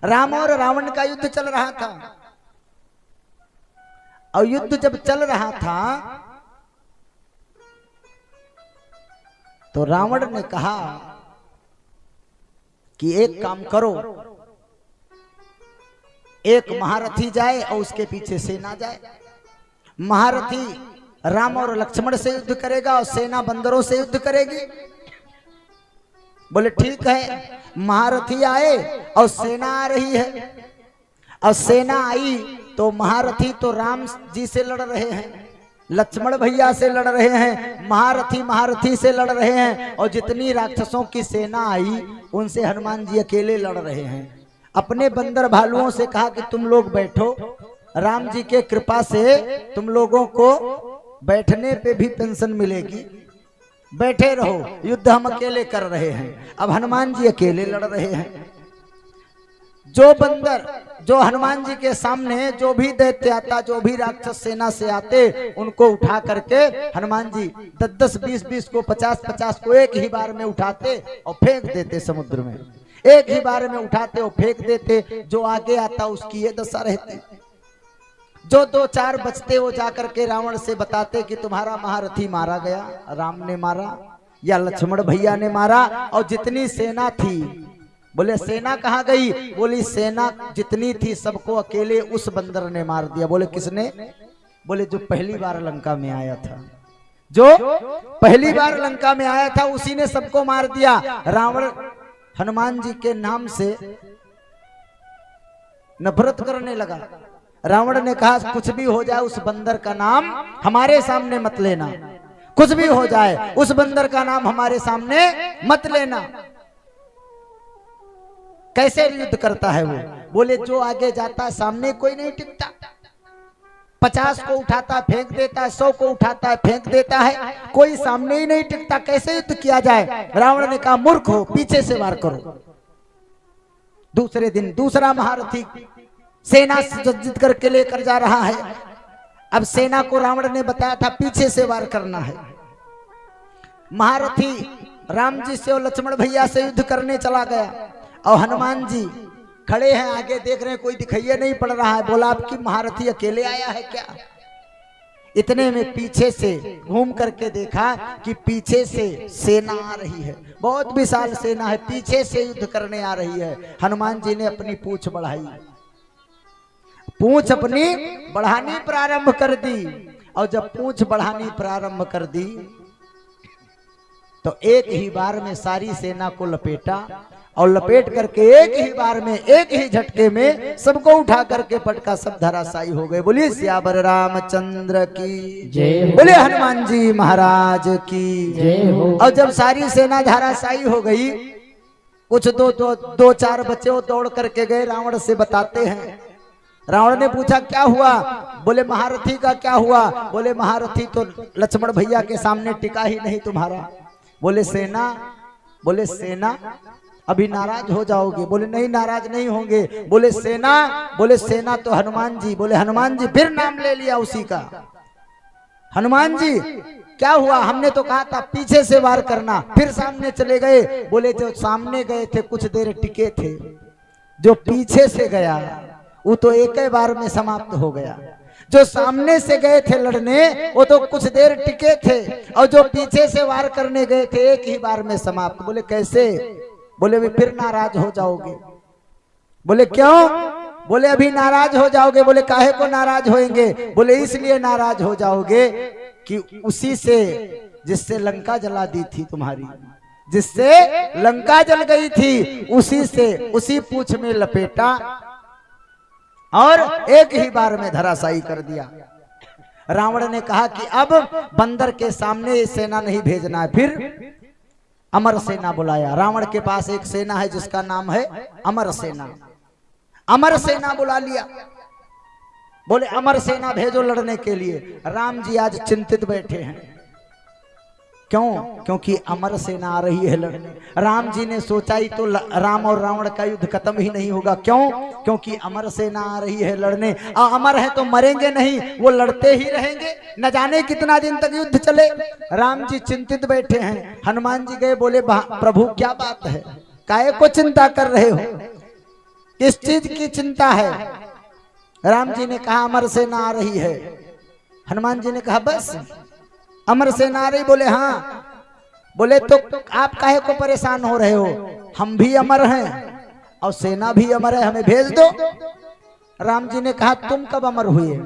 राम और रावण का युद्ध चल रहा था। और युद्ध जब चल रहा था तो रावण ने कहा कि एक काम करो, एक महारथी जाए और उसके पीछे सेना जाए। महारथी राम और लक्ष्मण से युद्ध करेगा और सेना बंदरों से युद्ध करेगी। बोले ठीक है। महारथी आए और सेना आ रही है। और सेना आई तो महारथी तो राम जी से लड़ रहे हैं, लक्ष्मण भैया से लड़ रहे हैं, महारथी से लड़ रहे हैं। और जितनी राक्षसों की सेना आई उनसे हनुमान जी अकेले लड़ रहे हैं। अपने बंदर भालुओं से कहा कि तुम लोग बैठो, राम जी के कृपा से तुम लोगों को बैठने पे भी पेंशन मिलेगी, बैठे रहो, युद्ध हम अकेले कर रहे हैं। अब हनुमान जी अकेले लड़ रहे हैं। जो बंदर जो हनुमान जी के सामने जो भी दैत्य आता, जो भी राक्षस सेना से आते, उनको उठा करके हनुमान जी 10-10, 20-20 को, 50-50 को एक ही बार में उठाते और फेंक देते समुद्र में। एक ही बार में उठाते और फेंक देते। जो आगे आता उसकी ये दशा रहती। जो 2-4 बचते वो जाकर के रावण से बताते कि तुम्हारा महारथी मारा गया, राम ने मारा या लक्ष्मण भैया ने मारा। और जितनी सेना थी, बोले सेना कहाँ गई? बोली सेना जितनी थी सबको अकेले उस बंदर ने मार दिया। बोले किसने? बोले जो पहली बार लंका में आया था, जो पहली बार लंका में आया था उसी ने सबको मार दिया। रावण हनुमान जी के नाम से नफरत करने लगा। रावण ने कहा कुछ भी हो जाए उस बंदर का नाम हमारे सामने मत लेना, कुछ भी हो जाए उस बंदर का नाम हमारे सामने मत लेना। कैसे युद्ध करता है वो? बोले जो आगे जाता है सामने कोई नहीं टिकता। 50 को उठाता फेंक देता है, 100 को उठाता है फेंक देता है, कोई सामने ही नहीं टिकता। कैसे युद्ध किया जाए? रावण ने कहा मूर्ख हो, पीछे से वार करो। दूसरे दिन दूसरा महारथी सेना सज्जित करके लेकर जा रहा है। अब सेना को रावण ने बताया था पीछे से वार करना है। महारथी राम जी से और लक्ष्मण भैया से युद्ध करने चला गया और हनुमान जी खड़े हैं आगे, देख रहे हैं कोई दिखाई नहीं पड़ रहा है। बोला आपकी महारथी अकेले आया है क्या? इतने में पीछे से घूम करके देखा कि पीछे से सेना आ रही है, बहुत विशाल सेना है, पीछे से युद्ध करने आ रही है। हनुमान जी ने अपनी पूंछ बढ़ाई, पूंछ अपनी बढ़ानी प्रारंभ कर दी। और जब पूंछ बढ़ानी प्रारंभ कर दी तो एक ही बार में सारी सेना को लपेटा और लपेट करके एक ही बार में, एक ही झटके में सबको उठा करके पटका, सब धराशायी हो गए। बोलिए सियावर रामचंद्र की जय, बोले हनुमान जी महाराज की जय हो। और जब सारी सेना धराशायी हो गई, कुछ 2-4 बच्चे वो दौड़ करके गए, रावण से बताते हैं। रावण ने पूछा क्या हुआ? बोले महारथी का क्या हुआ? बोले महारथी तो लक्ष्मण भैया के सामने टिका ही नहीं तुम्हारा। बोले सेना? बोले सेना अभी नाराज हो जाओगे। बोले नहीं नाराज नहीं होंगे। बोले सेना? बोले सेना तो हनुमान जी। बोले हनुमान जी? फिर नाम ले लिया उसी का। हनुमान जी क्या हुआ? हमने तो कहा था पीछे से वार करना, फिर सामने चले गए। बोले जो सामने गए थे कुछ देर टिके थे, जो पीछे से गया वो तो एक ही बार में समाप्त हो गया। जो सामने से गए थे लड़ने वो तो कुछ देर टिके थे, और जो पीछे से वार करने गए थे एक ही बार में समाप्त। बोले कैसे? बोले भी फिर नाराज हो जाओगे। बोले क्यों? बोले अभी नाराज हो जाओगे। बोले काहे को नाराज होएंगे? बोले इसलिए नाराज हो जाओगे कि उसी से जिससे लंका जला दी थी तुम्हारी, जिससे लंका जल गई थी, उसी से उसी पूंछ में लपेटा और एक ही बार में धराशायी कर दिया। रावण ने कहा कि अब बंदर के सामने सेना नहीं भेजना है। फिर अमर सेना बुलाया। रावण के पास एक सेना है जिसका नाम है अमर सेना। अमर सेना बुला लिया। बोले अमर सेना भेजो लड़ने के लिए। राम जी आज चिंतित बैठे हैं। क्यों? क्योंकि अमर सेना आ रही है लड़ने। राम जी ने सोचा ही तो राम और रावण का युद्ध खत्म ही नहीं होगा। क्यों? क्योंकि अमर सेना आ रही है लड़ने। अमर है तो मरेंगे नहीं, वो लड़ते ही रहेंगे, न जाने कितना दिन तक युद्ध चले। राम जी चिंतित बैठे हैं। हनुमान जी गए, बोले प्रभु क्या बात है, काहे को चिंता कर रहे हो? किस चीज की चिंता है? राम जी ने कहा अमर सेना आ रही है। हनुमान जी ने कहा बस अमर सेना आ रही? बोले हाँ। बोले तो आप काहे को परेशान हो रहे हो? हम भी अमर हैं और सेना भी अमर है, हमें भेज दो। राम जी ने कहा तुम कब अमर हुए?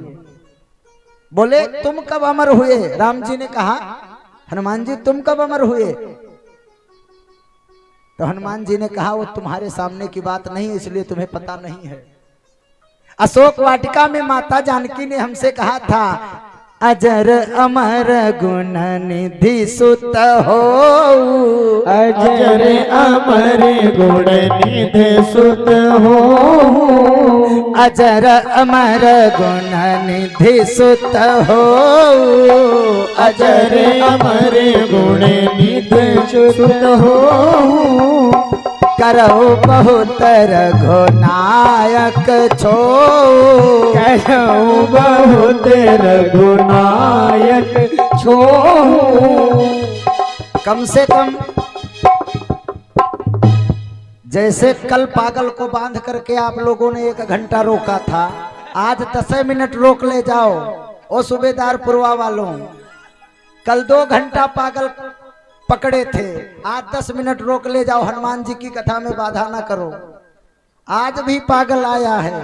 बोले तुम कब अमर हुए? राम जी ने कहा हनुमान जी तुम कब अमर हुए? तो हनुमान जी ने कहा वो तुम्हारे सामने की बात नहीं, इसलिए तुम्हें पता नहीं है। अशोक वाटिका में माता जानकी ने हमसे कहा था अजर अमर गुण निधि सुत हो, अजर अमर गुण निधि सुत हो, अजर अमर गुण निधि सुत हो, अजर अमर गुण निधि सुत हो, करो बहुत रघुनायक छो, करो बहुत रघुनायक छो। कम से कम जैसे कल पागल को बांध करके आप लोगों ने 1 घंटा रोका था, आज 10 मिनट रोक ले जाओ। ओ सूबेदार पुरवा वालों, कल 2 घंटा पागल पकड़े थे, आज 10 मिनट रोक ले जाओ। हनुमान जी की कथा में बाधा ना करो। आज भी पागल आया है।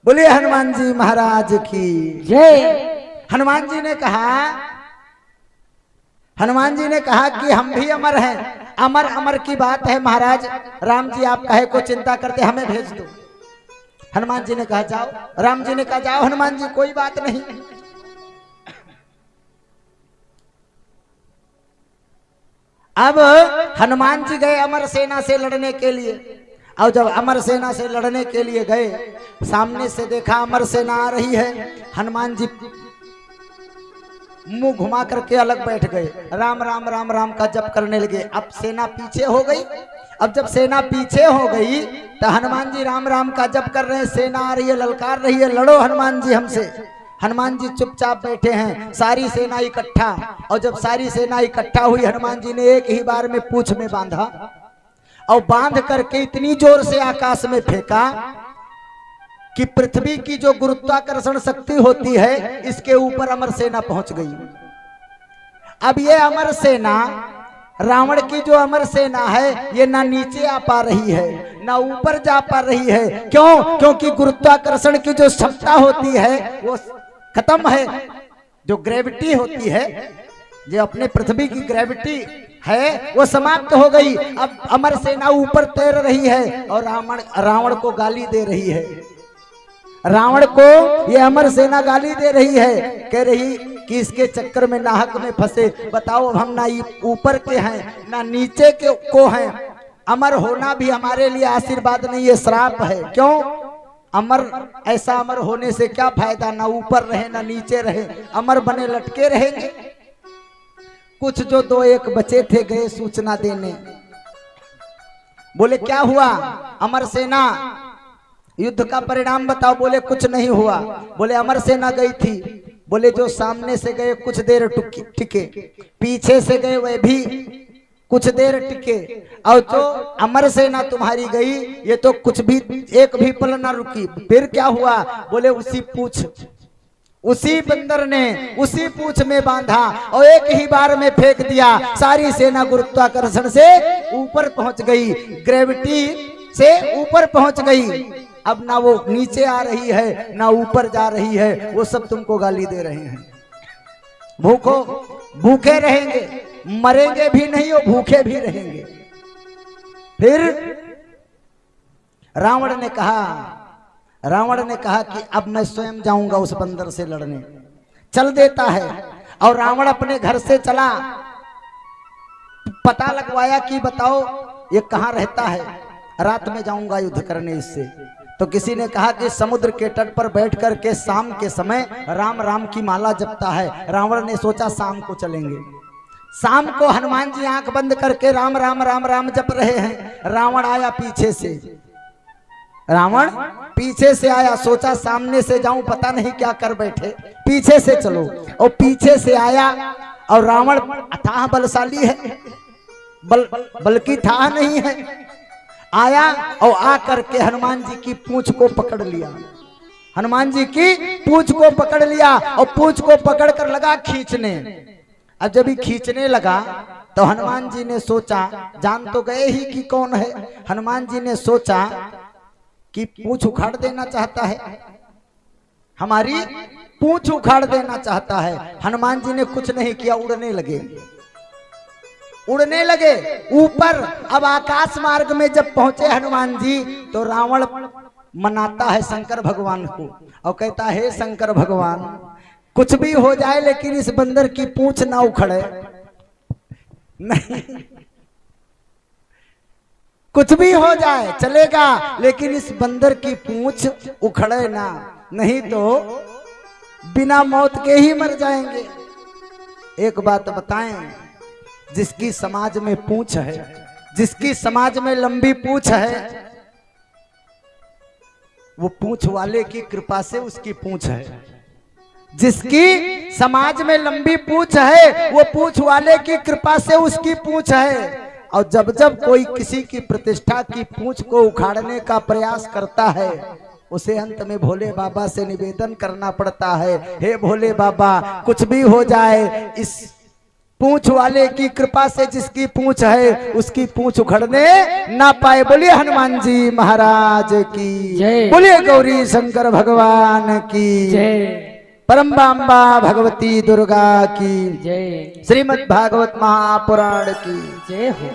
बोलिए हनुमान जी महाराज की जय। हनुमान जी ने कहा कि हम भी अमर हैं। अमर अमर की बात है महाराज। राम जी आप काहे को चिंता करते, हमें भेज दो। हनुमान जी ने कहा जाओ। राम जी ने कहा जाओ हनुमान जी, कोई बात नहीं। अब हनुमान जी गए अमर सेना से लड़ने के लिए, और जब अमर सेना से लड़ने के लिए गए, सामने से देखा अमर सेना आ रही है। हनुमान जी मुंह घुमा करके अलग बैठ गए, राम राम राम राम का जप करने लगे। अब सेना पीछे हो गई। अब जब सेना पीछे हो गई तो हनुमान जी राम राम का जप कर रहे हैं। सेना आ रही है, ललकार रही है, लड़ो हनुमान जी हमसे। हनुमान जी चुपचाप बैठे हैं, सारी सेना इकट्ठा। और जब सारी सेना इकट्ठा हुई, हनुमान जी ने एक ही बार में पूंछ में बांधा और बांध करके इतनी जोर से आकाश में फेंका कि पृथ्वी की जो गुरुत्वाकर्षण शक्ति होती है, इसके ऊपर अमर सेना पहुंच गई। अब ये अमर सेना, रावण की जो अमर सेना है, ये ना नीचे आ पा रही है ना ऊपर जा पा रही है। क्यों? क्योंकि गुरुत्वाकर्षण की जो क्षमता होती है वो खत्म है। जो ग्रेविटी होती है, जो अपने पृथ्वी की ग्रेविटी है, वो समाप्त हो गई। अब अमर सेना ऊपर तैर रही है और रावण को गाली दे रही है। रावण को ये अमर सेना गाली दे रही है, कह रही कि इसके चक्कर में नाहक में फंसे। बताओ, अब हम ना ऊपर के हैं ना नीचे के को हैं। अमर होना भी हमारे लिए आशीर्वाद नहीं, ये श्राप है। क्यों? अमर, ऐसा अमर होने से क्या फायदा? ना ऊपर रहे ना नीचे रहे, अमर बने लटके रहेंगे। कुछ जो 2-1 बचे थे गए सूचना देने। बोले क्या हुआ? अमर सेना, युद्ध का परिणाम बताओ। बोले कुछ नहीं हुआ। बोले अमर सेना गई थी। बोले जो सामने से गए कुछ देर टिके, पीछे से गए वे भी कुछ देर टिके, और जो अमर सेना तुम्हारी गई ये तो कुछ भी, एक भी पल ना रुकी। फिर क्या हुआ? बोले उसी बंदर ने उसी पूंछ में बांधा और एक ही बार में फेंक दिया। सारी सेना गुरुत्वाकर्षण से ऊपर पहुंच गई, ग्रेविटी से ऊपर पहुंच गई। अब ना वो नीचे आ रही है ना ऊपर जा रही है, वो सब तुमको गाली दे रहे हैं। भूखे रहेंगे, मरेंगे भी नहीं और भूखे भी रहेंगे। फिर रावण ने कहा कि अब मैं स्वयं जाऊंगा उस बंदर से लड़ने। चल देता है। और रावण अपने घर से चला, पता लगवाया कि बताओ ये कहाँ रहता है, रात में जाऊंगा युद्ध करने इससे। तो किसी ने कहा कि समुद्र के तट पर बैठ कर के शाम के समय राम राम की माला जपता है। रावण ने सोचा शाम को चलेंगे। शाम को हनुमान जी आंख बंद करके राम राम राम राम जप रहे हैं। रावण आया पीछे से, रावण पीछे से आया। सोचा सामने से जाऊं, पता नहीं क्या कर बैठे, पीछे से चलो। और पीछे से आया। और रावण अथाह बलशाली है, बल की था नहीं है। आया और आकर के हनुमान जी की पूंछ को पकड़ लिया। हनुमान जी की पूंछ को पकड़ लिया और पूंछ को पकड़ कर लगा खींचने। अब जब ही खींचने लगा तो हनुमान जी ने सोचा, जान तो गए ही कि कौन है। हनुमान जी ने सोचा कि पूंछ उखाड़ देना चाहता है, हमारी पूंछ उखाड़ देना चाहता है। हनुमान जी ने कुछ नहीं किया, उड़ने लगे, उड़ने लगे ऊपर। अब आकाश मार्ग में जब पहुंचे हनुमान जी तो रावण मनाता है शंकर भगवान को और कहता है, शंकर भगवान कुछ भी हो जाए लेकिन इस बंदर की पूंछ ना उखड़े। नहीं, कुछ भी हो जाए चलेगा लेकिन इस बंदर की पूंछ उखड़े ना, नहीं तो बिना मौत के ही मर जाएंगे। एक बात बताएं, जिसकी समाज में पूंछ है, जिसकी समाज में लंबी पूंछ है, वो पूंछ वाले की कृपा से उसकी पूंछ है। जिसकी समाज में लंबी पूंछ है वो पूंछ वाले की कृपा से उसकी पूंछ है। और जब जब कोई किसी की प्रतिष्ठा की पूंछ को उखाड़ने का प्रयास करता है, उसे अंत में भोले बाबा से निवेदन करना पड़ता है, हे भोले बाबा कुछ भी हो जाए, इस पूंछ वाले की कृपा से जिसकी पूंछ है उसकी पूंछ उखड़ने ना पाए। बोलिए हनुमान जी महाराज की जय, बोलिए गौरी शंकर भगवान की जय, परम बांबा भगवती दुर्गा की जय, श्रीमद् भागवत महापुराण की जय हो।